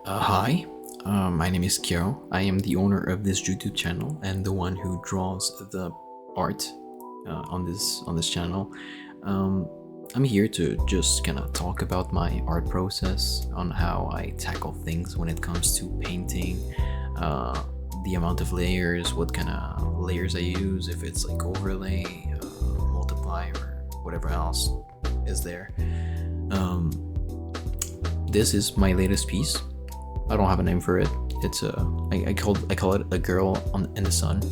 Hi, my name is Kyo. I am the owner of this YouTube channel and the one who draws the art on this channel. I'm here to just kind of talk about my art process, on how I tackle things when it comes to painting, the amount of layers, what kind of layers I use, if it's like overlay, multiply, or whatever else is there. This is my latest piece. I don't have a name for it. It's I call it a girl in the sun,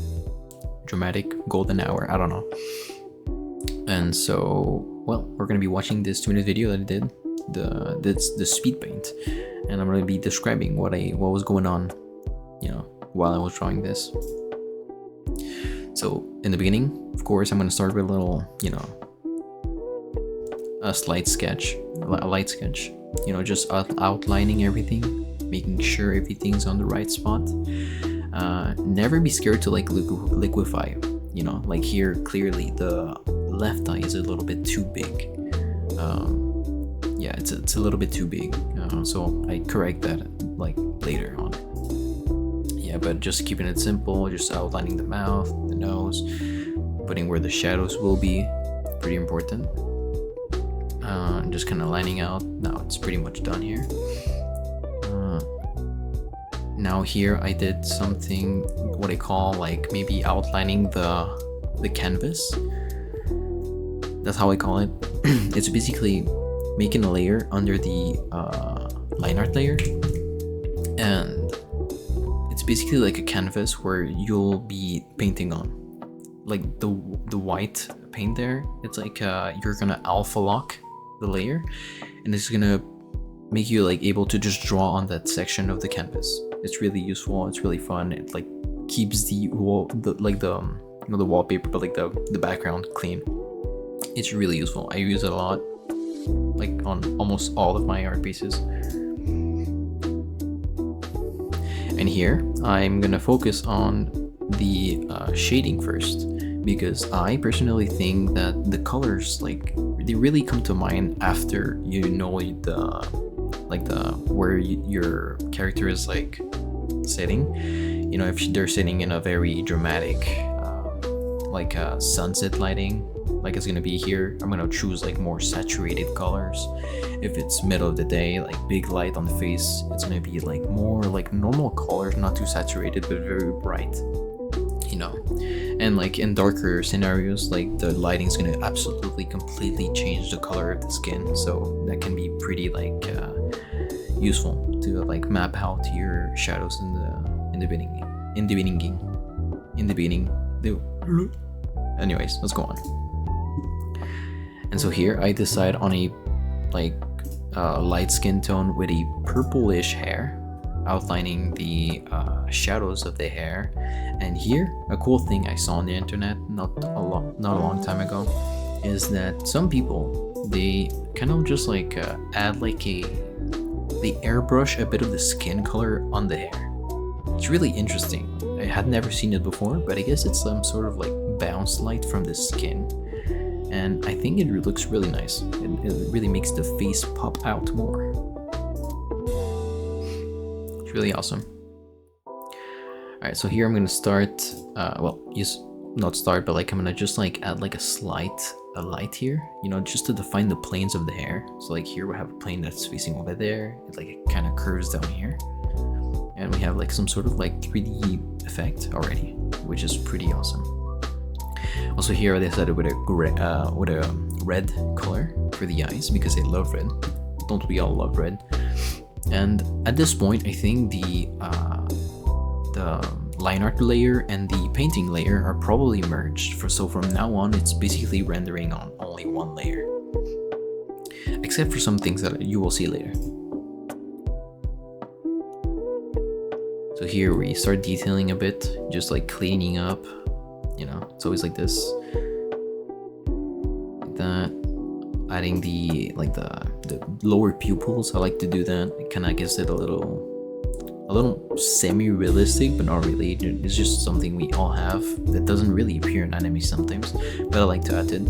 dramatic golden hour. I don't know. And so, well, we're gonna be watching this 2-minute video that I did. That's the speed paint, and I'm gonna be describing what was going on, while I was drawing this. So in the beginning, of course, I'm gonna start with a little, a light sketch, just outlining everything, making sure everything's on the right spot. Never be scared to like liquefy, like here clearly the left eye is a little bit too big. It's a little bit too big, so I correct that like later on. But just keeping it simple, just outlining the mouth, the nose, putting where the shadows will be, pretty important. Just kind of lining out. Now it's pretty much done here. Now here I did something, what I call like maybe outlining the canvas. That's how I call it. It's basically making a layer under the line art layer, and it's basically like a canvas where you'll be painting on, like the white paint there. It's like you're gonna alpha lock the layer, and it's gonna make you like able to just draw on that section of the canvas. It's really useful. It's really fun. It like keeps the wallpaper, but like the background clean. It's really useful. I use it a lot, like on almost all of my art pieces. And here I'm gonna focus on the shading first, because I personally think that the colors, like, they really come to mind after you know where your character is like sitting. If they're sitting in a very dramatic sunset lighting, like it's gonna be here, I'm gonna choose like more saturated colors. If it's middle of the day, like big light on the face, it's gonna be like more like normal colors, not too saturated but very bright. And like in darker scenarios, like the lighting's gonna absolutely completely change the color of the skin, so that can be pretty like useful to like map out your shadows in the beginning. Anyways, let's go on. And so here I decide on a light skin tone with a purplish hair, outlining the shadows of the hair. And here, a cool thing I saw on the internet not a long time ago is that some people, they kind of just like add like they airbrush a bit of the skin color on the hair. It's really interesting. I had never seen it before, but I guess it's some sort of like bounce light from the skin, and I think it looks really nice. It really makes the face pop out more. It's really awesome. Alright, so here I'm gonna start, not start, but like I'm gonna just like add like a light here, just to define the planes of the hair. So like here we have a plane that's facing over there, it kind of curves down here, and we have like some sort of like 3D effect already, which is pretty awesome. Also here I decided with a red color for the eyes, because I love red. Don't we all love red? And at this point, I think the line art layer and the painting layer are probably merged. So from now on, it's basically rendering on only one layer, except for some things that you will see later. So here we start detailing a bit, just like cleaning up. It's always like this, like that. Adding the lower pupils. I like to do that. It kind of gives it a little semi-realistic, but not really. It's just something we all have that doesn't really appear in anime sometimes, but I like to add it.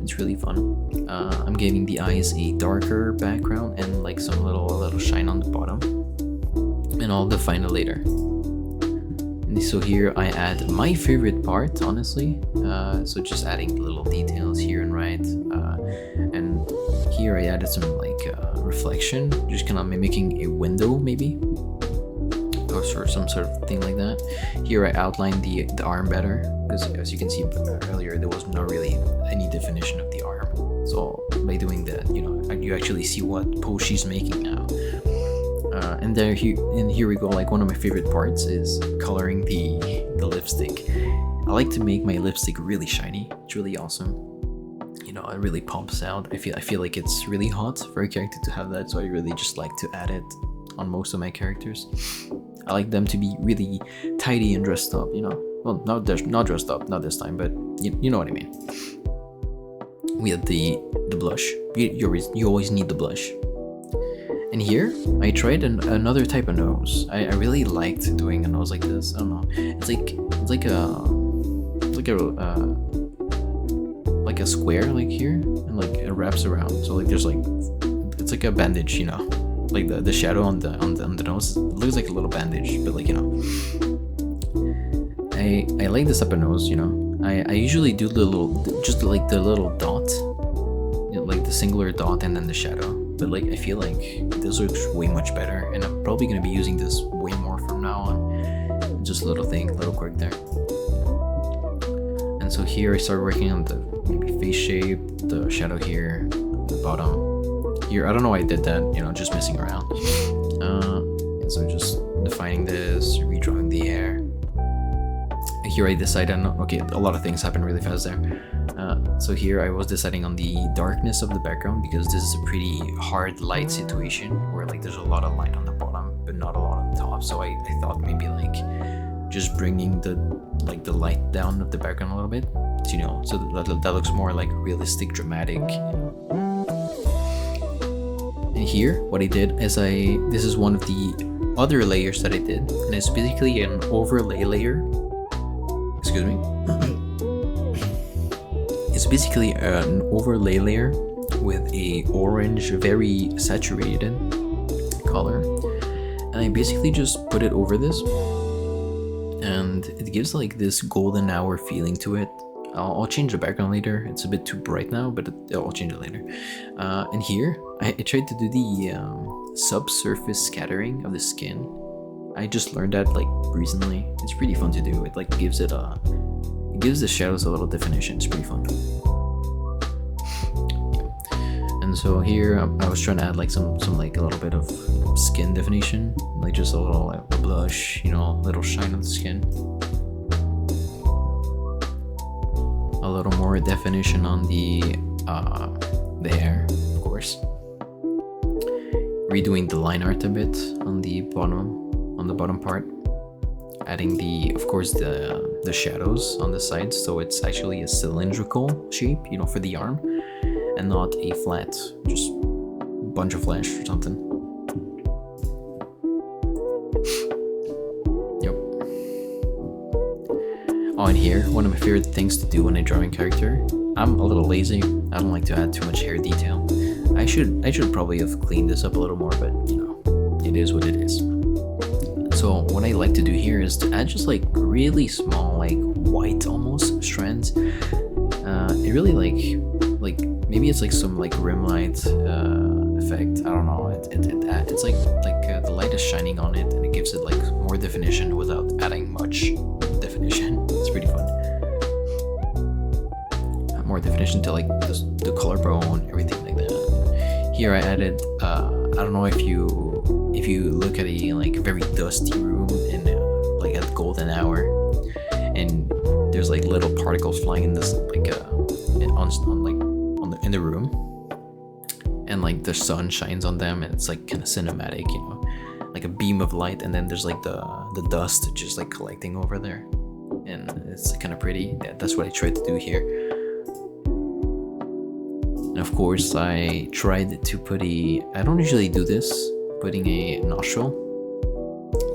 It's really fun. I'm giving the eyes a darker background and like some little shine on the bottom, and I'll define it later. And so here I add my favorite part, honestly. So just adding little details here and right, and here I added some like reflection, just kind of mimicking a window maybe, or some sort of thing like that. Here I outlined the arm better, because as you can see earlier, there was not really any definition of the arm. So by doing that, you actually see what pose she's making now. And here we go. Like, one of my favorite parts is coloring the lipstick. I like to make my lipstick really shiny. It's really awesome. It really pops out. I feel like it's really hot for a character to have that, so I really just like to add it on most of my characters. I like them to be really tidy and dressed up, Well, not dressed up, not this time, but you know what I mean. We had the blush. You always need the blush. And here, I tried another type of nose. I really liked doing a nose like this. I don't know. It's like a square, like here, and like it wraps around. So like there's like, it's like a bandage, like the shadow on the nose. It looks like a little bandage, but like I like this type of nose. I usually do the little dot, like the singular dot and then the shadow. But like I feel like this looks way much better, and I'm probably gonna be using this way more from now on. Just a little quirk there. And so here I started working on the maybe face shape, the shadow here, the bottom. Here, I don't know why I did that, just messing around. And so just defining this, redrawing the hair. Here I decided, okay, a lot of things happen really fast there. So here I was deciding on the darkness of the background, because this is a pretty hard light situation where like there's a lot of light on the bottom, but not a lot on the top. So I thought maybe like just bringing the light down of the background a little bit, so that looks more like realistic, dramatic. And here, what I did is this is one of the other layers that I did, and it's basically an overlay layer. Excuse me. It's basically an overlay layer with a orange, very saturated color, and I basically just put it over this, and it gives like this golden hour feeling to it. I'll change the background later. It's a bit too bright now, but I'll change it later. And here I tried to do the subsurface scattering of the skin. I just learned that like recently. It's pretty fun to do. It like gives the shadows a little definition. It's pretty fun. And so here I was trying to add like some like a little bit of skin definition, like just a little like blush, little shine on the skin. A little more definition on the hair, of course. Redoing the line art a bit on the bottom part. Adding of course the shadows on the sides, so it's actually a cylindrical shape, for the arm, and not a flat, just a bunch of flash or something. Yep. Oh, and here, one of my favorite things to do when I draw a character. I'm a little lazy. I don't like to add too much hair detail. I should probably have cleaned this up a little more, but it is what it is. So what I like to do here is to add just like really small, like white almost strands. It really like maybe it's like some like rim light effect. I don't know. It's like the light is shining on it, and it gives it like more definition without adding much definition. It's pretty fun. More definition to like the collarbone, everything like that. Here I added. I don't know if you look at a like very dusty room in like at golden hour, and there's like little particles flying in this like in the room, and like the sun shines on them, and it's like kind of cinematic, like a beam of light, and then there's like the dust just like collecting over there, and it's kind of pretty. Yeah, that's what I tried to do here. And of course I tried to put I don't usually do this, putting a nostril,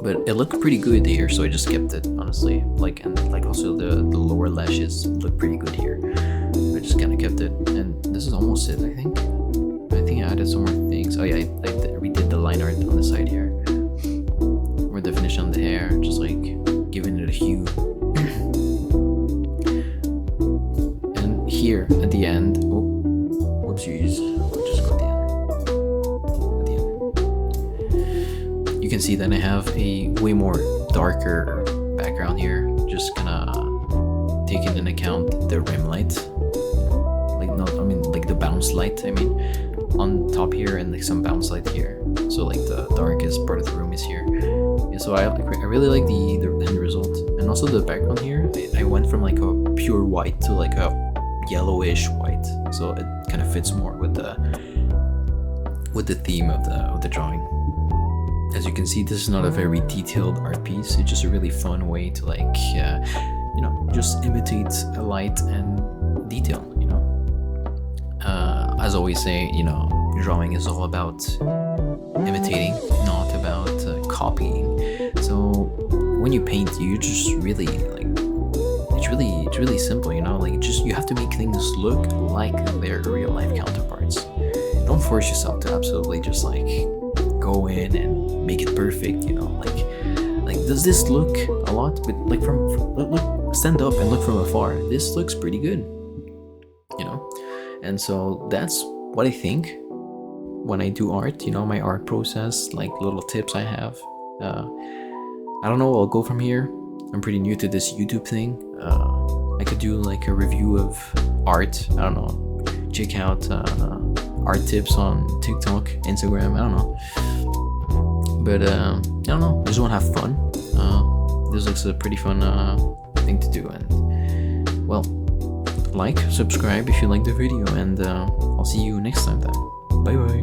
but it looked pretty good here, so I just kept it, honestly. And also the lower lashes look pretty good here. I just kind of kept it. And this is almost it, I think. I added some more things. Oh yeah, I redid the line art on the side here. More definition on the hair, just like giving it a hue. And here at the end, whoopsies, just go at the end. You can see that I have a way more darker background here, just kinda taking into account the rim light, like the bounce light, on top here, and like some bounce light here, so like the darkest part of the room is here. And so I really like the end result. And also the background here, I went from like a pure white to like a yellowish white, so it kind of fits more with the theme of the drawing. As you can see, this is not a very detailed art piece. It's just a really fun way to like just imitate a light and detail. As I always say, drawing is all about imitating, not about copying. So when you paint, you just really like, it's really simple, you have to make things look like their real life counterparts. Don't force yourself to absolutely just like go in and make it perfect, like does this look a lot? But like look, stand up and look from afar. This looks pretty good, And so that's what I think when I do art, my art process, like little tips I have. I don't know where I'll go from here. I'm pretty new to this YouTube thing. I could do like a review of art. I don't know. Check out art tips on TikTok, Instagram. I don't know. But I don't know. I just want to have fun. This looks a pretty fun thing to do. And well, like, subscribe if you like the video, and I'll see you next time then. Bye bye.